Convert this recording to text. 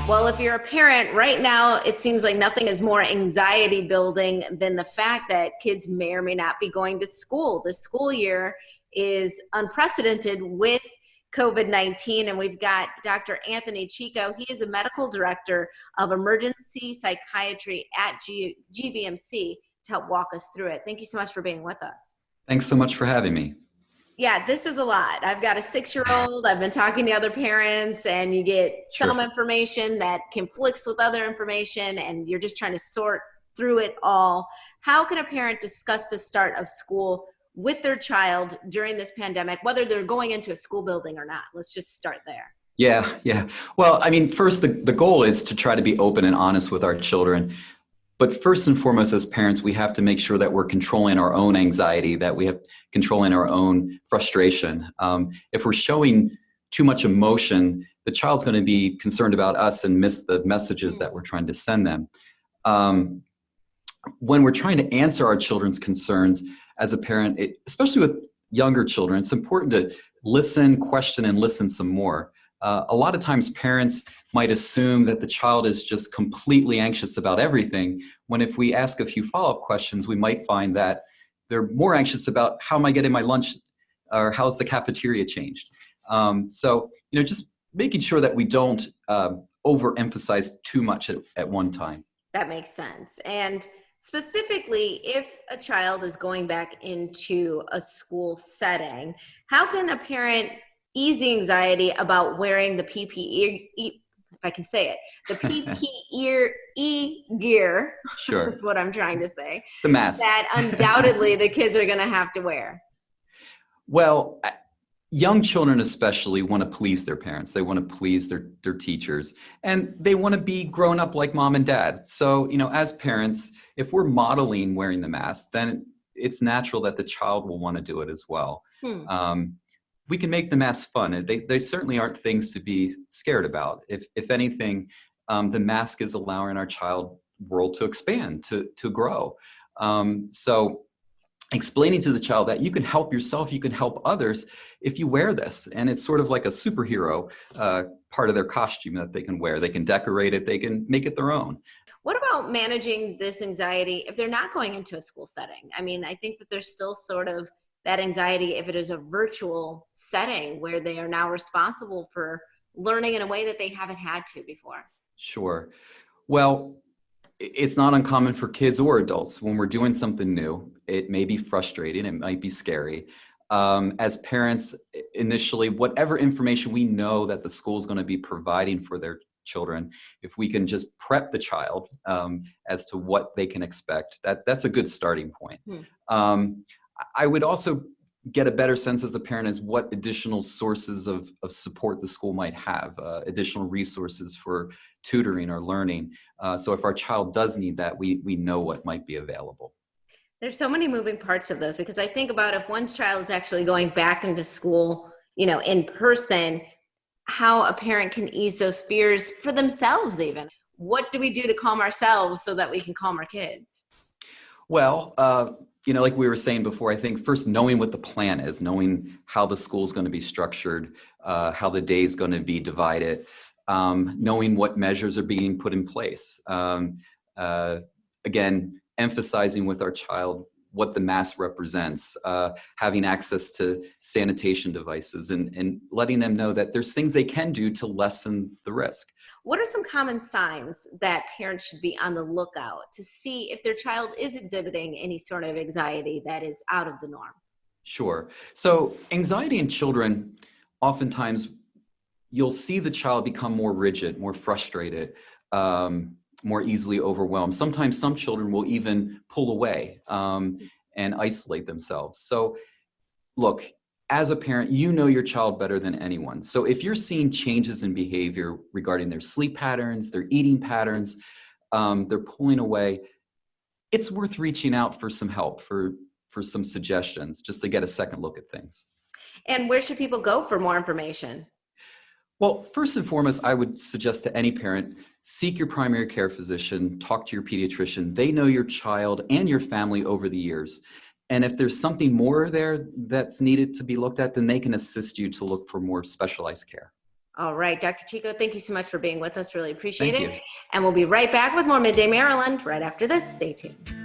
Well, if you're a parent right now, it seems like nothing is more anxiety building than the fact that kids may or may not be going to school. The school year is unprecedented with COVID-19, and we've got Dr. Anthony Chico. He is a medical director of emergency psychiatry at GBMC to help walk us through it. Thank you so much for being with us. Thanks so much for having me. Yeah, this is a lot. I've got a 6-year-old. I've been talking to other parents, and you get some information that conflicts with other information, and you're just trying to sort through it all. How can a parent discuss the start of school with their child during this pandemic, whether they're going into a school building or not? Let's just start there. Yeah. Well, I mean, first, the goal is to try to be open and honest with our children. But first and foremost, as parents, we have to make sure that we're controlling our own anxiety, that we have controlling our own frustration. If we're showing too much emotion, the child's going to be concerned about us and miss the messages that we're trying to send them. When we're trying to answer our children's concerns as a parent, especially with younger children, it's important to listen, question, and listen some more. A lot of times parents might assume that the child is just completely anxious about everything, when if we ask a few follow-up questions, we might find that they're more anxious about how am I getting my lunch or how's the cafeteria changed. So, just making sure that we don't overemphasize too much at one time. That makes sense. And specifically, if a child is going back into a school setting, how can a parent ease the anxiety about wearing the PPE, if I can say it, the PPE gear, Sure. That's what I'm trying to say. The mask. That undoubtedly the kids are going to have to wear. Well, young children especially want to please their parents. They want to please their teachers, and they want to be grown up like mom and dad. So, as parents, if we're modeling wearing the mask, then it's natural that the child will want to do it as well. We can make the mask fun. They certainly aren't things to be scared about. If anything, the mask is allowing our child world to expand, to grow. So explaining to the child that you can help yourself, you can help others if you wear this. And it's sort of like a superhero part of their costume that they can wear. They can decorate it, they can make it their own. What about managing this anxiety if they're not going into a school setting? I mean, I think that there's still sort of that anxiety if it is a virtual setting where they are now responsible for learning in a way that they haven't had to before. Sure. Well, it's not uncommon for kids or adults when we're doing something new. It may be frustrating. It might be scary. As parents, initially, whatever information we know that the school is going to be providing for their children, if we can just prep the child as to what they can expect, that's a good starting point. I would also get a better sense as a parent as what additional sources of support the school might have, additional resources for tutoring or learning. So if our child does need that, we know what might be available. There's so many moving parts of this, because I think about if one's child is actually going back into school, in person, how a parent can ease those fears for themselves even. What do we do to calm ourselves so that we can calm our kids? Well, like we were saying before, I think first knowing what the plan is, knowing how the school is going to be structured, how the day is going to be divided, knowing what measures are being put in place. Again, emphasizing with our child what the mask represents, having access to sanitation devices, and letting them know that there's things they can do to lessen the risk. What are some common signs that parents should be on the lookout to see if their child is exhibiting any sort of anxiety that is out of the norm? Sure. So anxiety in children, oftentimes you'll see the child become more rigid, more frustrated, more easily overwhelmed. Sometimes some children will even pull away and isolate themselves. So look, as a parent, you know your child better than anyone. So if you're seeing changes in behavior regarding their sleep patterns, their eating patterns, they're pulling away, it's worth reaching out for some help, for some suggestions, just to get a second look at things. And where should people go for more information? Well, first and foremost, I would suggest to any parent, seek your primary care physician, talk to your pediatrician. They know your child and your family over the years. And if there's something more there that's needed to be looked at, then they can assist you to look for more specialized care. All right, Dr. Chico, thank you so much for being with us. Really appreciate Thank it. you. And we'll be right back with more Midday Maryland right after this. Stay tuned.